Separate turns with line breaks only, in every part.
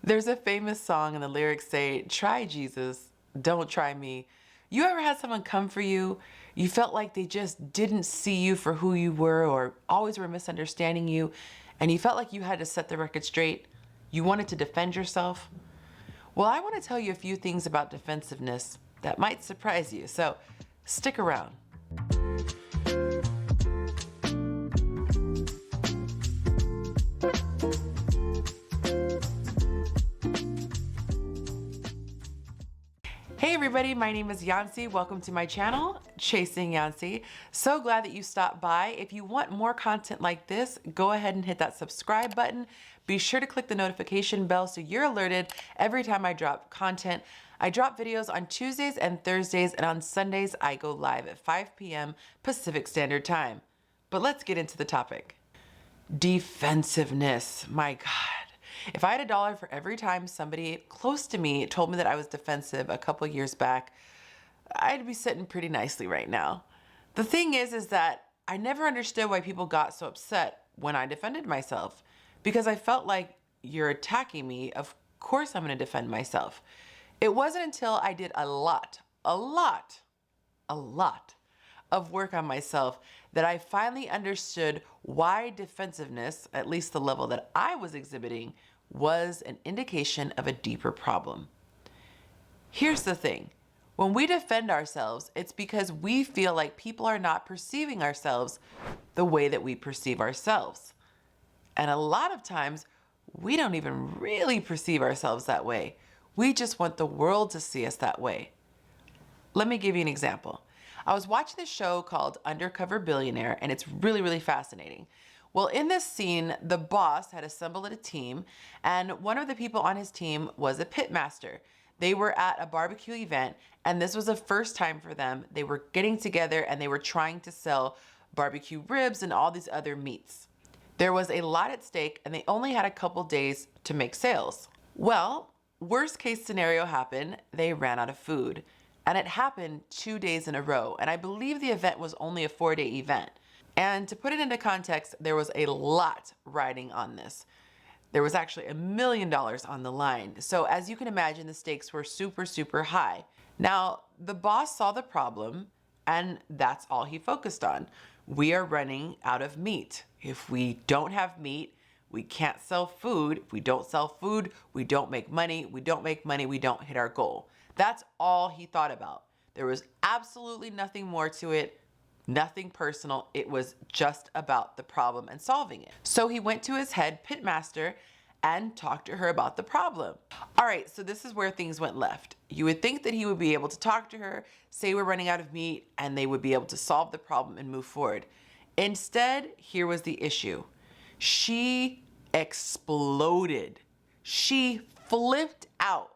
There's a famous song and the lyrics say, "Try Jesus, don't try me." You ever had someone come for you? You felt like they just didn't see you for who you were or always were misunderstanding you, and you felt like you had to set the record straight? You wanted to defend yourself? Well, I want to tell you a few things about defensiveness that might surprise you, so stick around. Hey everybody, my name is Yancy. Welcome to my channel, Chasing Yancy. So glad that you stopped by. If you want more content like this, go ahead and hit that subscribe button. Be sure to click the notification bell so you're alerted every time I drop content. I drop videos on Tuesdays and Thursdays, and on Sundays I go live at 5 p.m. Pacific Standard Time. But let's get into the topic. Defensiveness, my God. If I had $1 for every time somebody close to me told me that I was defensive a couple years back, I'd be sitting pretty nicely right now. The thing is that I never understood why people got so upset when I defended myself, because I felt like, you're attacking me, of course I'm gonna defend myself. It wasn't until I did a lot of work on myself that I finally understood why defensiveness, at least the level that I was exhibiting, was an indication of a deeper problem. Here's the thing. When we defend ourselves, it's because we feel like people are not perceiving ourselves the way that we perceive ourselves. And a lot of times, we don't even really perceive ourselves that way. We just want the world to see us that way. Let me give you an example. I was watching this show called Undercover Billionaire, and it's really fascinating. Well, in this scene, the boss had assembled a team, and one of the people on his team was a pit master. They were at a barbecue event, and this was the first time for them. They were getting together and they were trying to sell barbecue ribs and all these other meats. There was a lot at stake, and they only had a couple days to make sales. Well, worst case scenario happened. They ran out of food. And it happened 2 days in a row. And I believe the event was only a 4-day event. And to put it into context, there was a lot riding on this. There was actually $1 million on the line. So as you can imagine, the stakes were super high. Now, the boss saw the problem, and that's all he focused on. We are running out of meat. If we don't have meat, we can't sell food. If we don't sell food, we don't make money. We don't make money, we don't hit our goal. That's all he thought about. There was absolutely nothing more to it, nothing personal. It was just about the problem and solving it. So he went to his head pitmaster and talked to her about the problem. All right, so this is where things went left. You would think that he would be able to talk to her, say we're running out of meat, and they would be able to solve the problem and move forward. Instead, here was the issue. She exploded. She flipped out.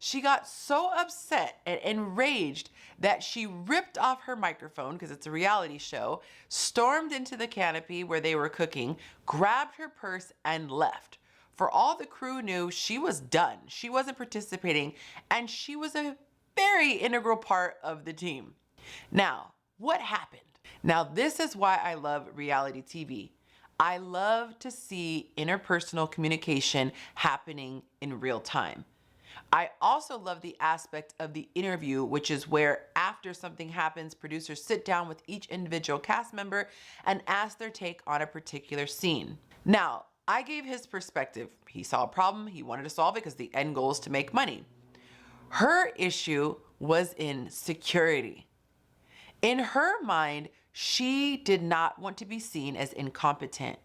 She got so upset and enraged that she ripped off her microphone, because it's a reality show, stormed into the canopy where they were cooking, grabbed her purse, and left. For all the crew knew, she was done. She wasn't participating, and she was a very integral part of the team. Now, what happened? Now, this is why I love reality TV. I love to see interpersonal communication happening in real time. I also love the aspect of the interview, which is where after something happens, producers sit down with each individual cast member and ask their take on a particular scene. Now, I gave his perspective. He saw a problem, he wanted to solve it because the end goal is to make money. Her issue was in security. In her mind, she did not want to be seen as incompetent.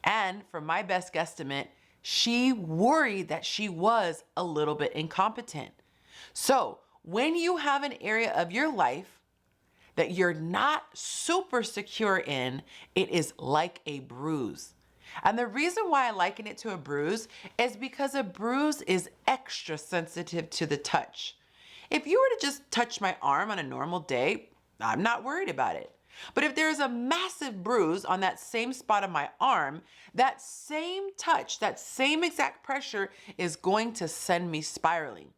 And from my best guesstimate, she worried that she was a little bit incompetent. So when you have an area of your life that you're not super secure in, it is like a bruise. And the reason why I liken it to a bruise is because a bruise is extra sensitive to the touch. If you were to just touch my arm on a normal day, I'm not worried about it. But if there is a massive bruise on that same spot on my arm, that same touch, that same exact pressure is going to send me spiraling.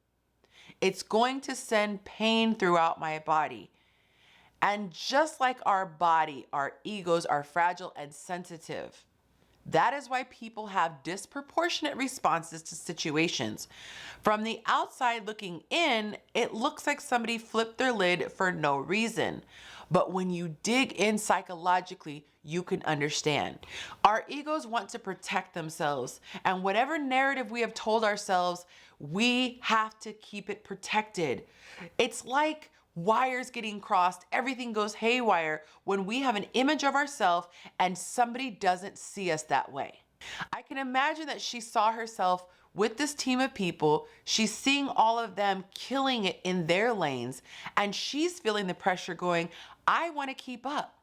It's going to send pain throughout my body. And just like our body, our egos are fragile and sensitive. That is why people have disproportionate responses to situations. From the outside looking in, it looks like somebody flipped their lid for no reason. But when you dig in psychologically, you can understand. Our egos want to protect themselves, and whatever narrative we have told ourselves, we have to keep it protected. It's like wires getting crossed, everything goes haywire when we have an image of ourselves and somebody doesn't see us that way. I can imagine that she saw herself with this team of people. She's seeing all of them killing it in their lanes, and she's feeling the pressure going, I want to keep up.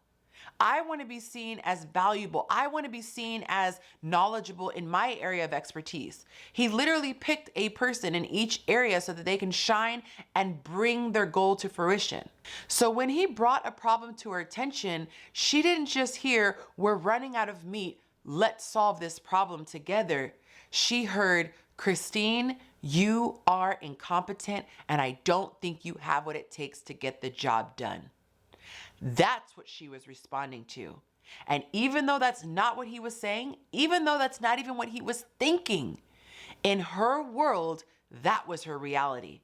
I want to be seen as valuable. I want to be seen as knowledgeable in my area of expertise. He literally picked a person in each area so that they can shine and bring their goal to fruition. So when he brought a problem to her attention, she didn't just hear, we're running out of meat, let's solve this problem together. She heard, Christine, you are incompetent and I don't think you have what it takes to get the job done. That's what she was responding to. And even though that's not what he was saying, even though that's not even what he was thinking, in her world, that was her reality.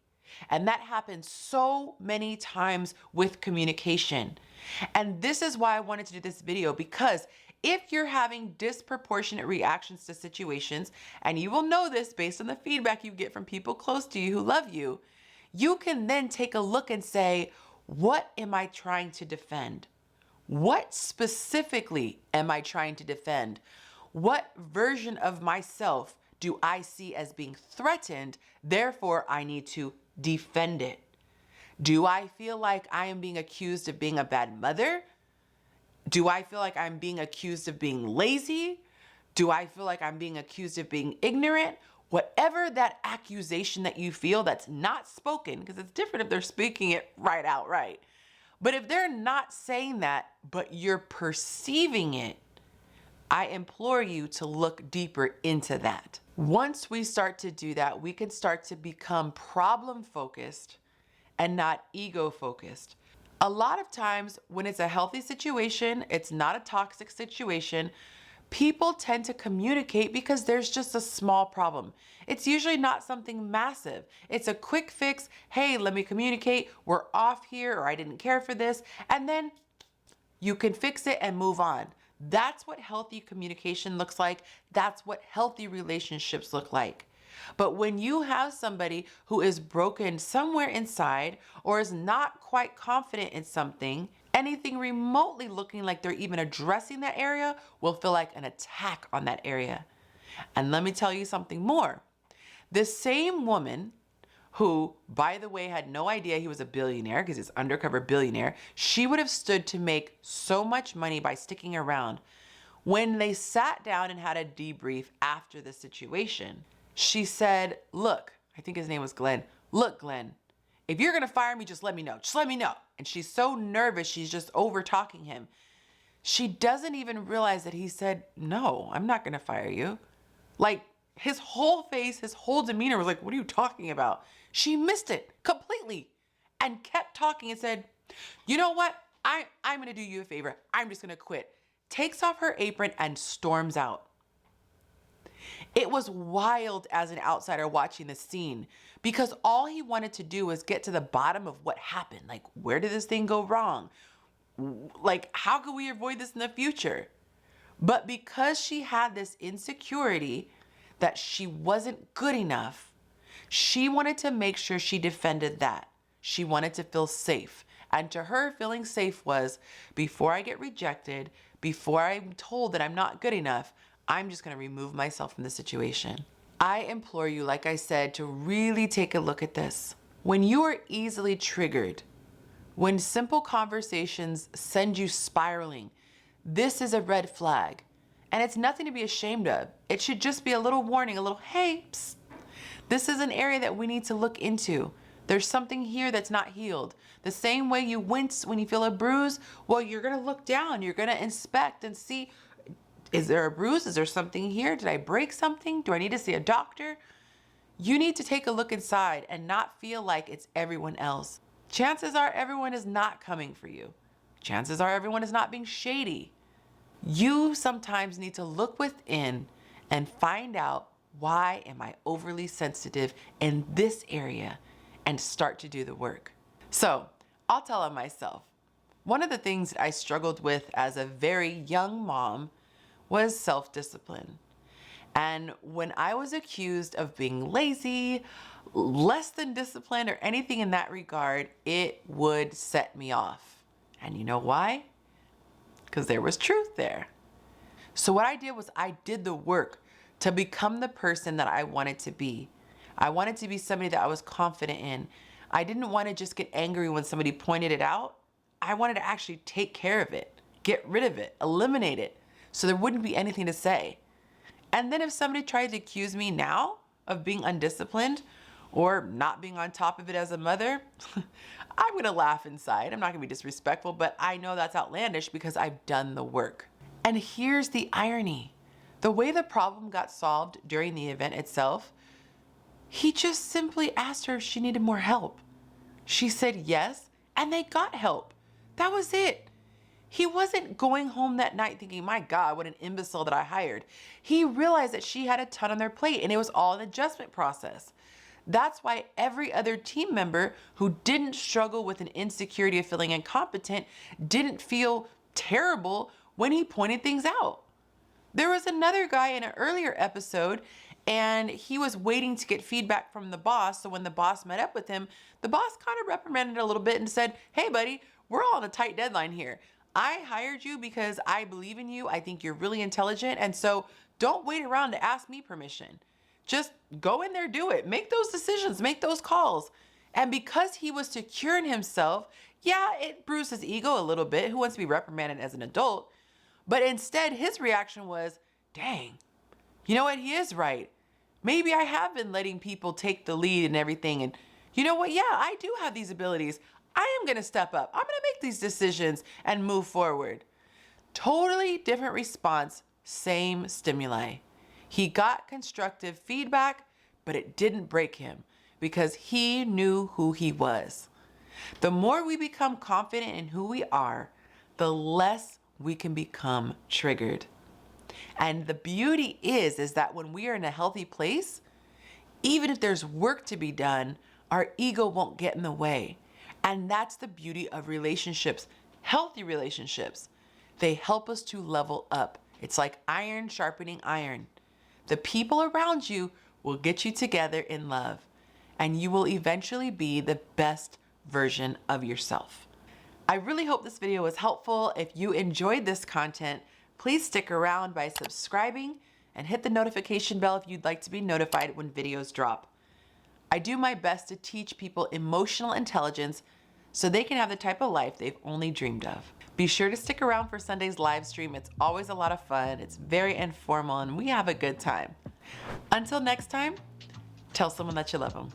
And that happens so many times with communication. And this is why I wanted to do this video, because if you're having disproportionate reactions to situations, and you will know this based on the feedback you get from people close to you who love you, you can then take a look and say, what am I trying to defend? What specifically am I trying to defend? What version of myself do I see as being threatened? Therefore, I need to defend it. Do I feel like I am being accused of being a bad mother? Do I feel like I'm being accused of being lazy? Do I feel like I'm being accused of being ignorant? Whatever that accusation that you feel that's not spoken, because it's different if they're speaking it right outright. But if they're not saying that, but you're perceiving it, I implore you to look deeper into that. Once we start to do that, we can start to become problem focused and not ego focused. A lot of times when it's a healthy situation, it's not a toxic situation, people tend to communicate because there's just a small problem. It's usually not something massive. It's a quick fix. Hey, let me communicate. We're off here, or I didn't care for this. And then you can fix it and move on. That's what healthy communication looks like. That's what healthy relationships look like. But when you have somebody who is broken somewhere inside or is not quite confident in something, anything remotely looking like they're even addressing that area will feel like an attack on that area. And let me tell you something more. This same woman who, by the way, had no idea he was a billionaire because he's undercover billionaire, she would have stood to make so much money by sticking around. When they sat down and had a debrief after the situation, she said, look, I think his name was Glenn. Look, Glenn, if you're gonna fire me, just let me know. Just let me know. And she's so nervous, she's just over talking him. She doesn't even realize that he said, no, I'm not gonna fire you. Like, his whole face, his whole demeanor was like, what are you talking about? She missed it completely and kept talking and said, you know what? I'm gonna do you a favor. I'm just gonna quit. Takes off her apron and storms out. It was wild as an outsider watching the scene because all he wanted to do was get to the bottom of what happened. Like, where did this thing go wrong? Like, how could we avoid this in the future? But because she had this insecurity that she wasn't good enough, she wanted to make sure she defended that. She wanted to feel safe. And to her, feeling safe was, before I get rejected, before I'm told that I'm not good enough, I'm just gonna remove myself from the situation. I implore you, like I said, to really take a look at this. When you are easily triggered, when simple conversations send you spiraling, this is a red flag. And it's nothing to be ashamed of. It should just be a little warning, a little, hey, psst. This is an area that we need to look into. There's something here that's not healed. The same way you wince when you feel a bruise, well, you're gonna look down, you're gonna inspect and see, is there a bruise? Is there something here? Did I break something? Do I need to see a doctor? You need to take a look inside and not feel like it's everyone else. Chances are everyone is not coming for you. Chances are everyone is not being shady. You sometimes need to look within and find out, why am I overly sensitive in this area, and start to do the work. So I'll tell on myself. One of the things that I struggled with as a very young mom was self-discipline. And when I was accused of being lazy, less than disciplined, or anything in that regard, it would set me off. And you know why? Because there was truth there. So what I did was I did the work to become the person that I wanted to be. I wanted to be somebody that I was confident in. I didn't want to just get angry when somebody pointed it out. I wanted to actually take care of it, get rid of it, eliminate it, so there wouldn't be anything to say. And then if somebody tried to accuse me now of being undisciplined or not being on top of it as a mother, I'm gonna laugh inside. I'm not gonna be disrespectful, but I know that's outlandish because I've done the work. And here's the irony. The way the problem got solved during the event itself, he just simply asked her if she needed more help. She said yes, and they got help. That was it. He wasn't going home that night thinking, my God, what an imbecile that I hired. He realized that she had a ton on their plate, and it was all an adjustment process. That's why every other team member who didn't struggle with an insecurity of feeling incompetent didn't feel terrible when he pointed things out. There was another guy in an earlier episode, and he was waiting to get feedback from the boss. So when the boss met up with him, the boss kind of reprimanded a little bit and said, hey buddy, we're all on a tight deadline here. I hired you because I believe in you. I think you're really intelligent. And so don't wait around to ask me permission. Just go in there, do it. Make those decisions, make those calls. And because he was secure in himself, yeah, it bruised his ego a little bit. Who wants to be reprimanded as an adult? But instead, his reaction was, dang, you know what? He is right. Maybe I have been letting people take the lead and everything. And you know what? Yeah, I do have these abilities. I am going to step up. I'm going to make these decisions and move forward. Totally different response, same stimuli. He got constructive feedback, but it didn't break him because he knew who he was. The more we become confident in who we are, the less we can become triggered. And the beauty is that when we are in a healthy place, even if there's work to be done, our ego won't get in the way. And that's the beauty of relationships, healthy relationships. They help us to level up. It's like iron sharpening iron. The people around you will get you together in love, and you will eventually be the best version of yourself. I really hope this video was helpful. If you enjoyed this content, please stick around by subscribing and hit the notification bell if you'd like to be notified when videos drop. I do my best to teach people emotional intelligence so they can have the type of life they've only dreamed of. Be sure to stick around for Sunday's live stream. It's always a lot of fun. It's very informal and we have a good time. Until next time, tell someone that you love them.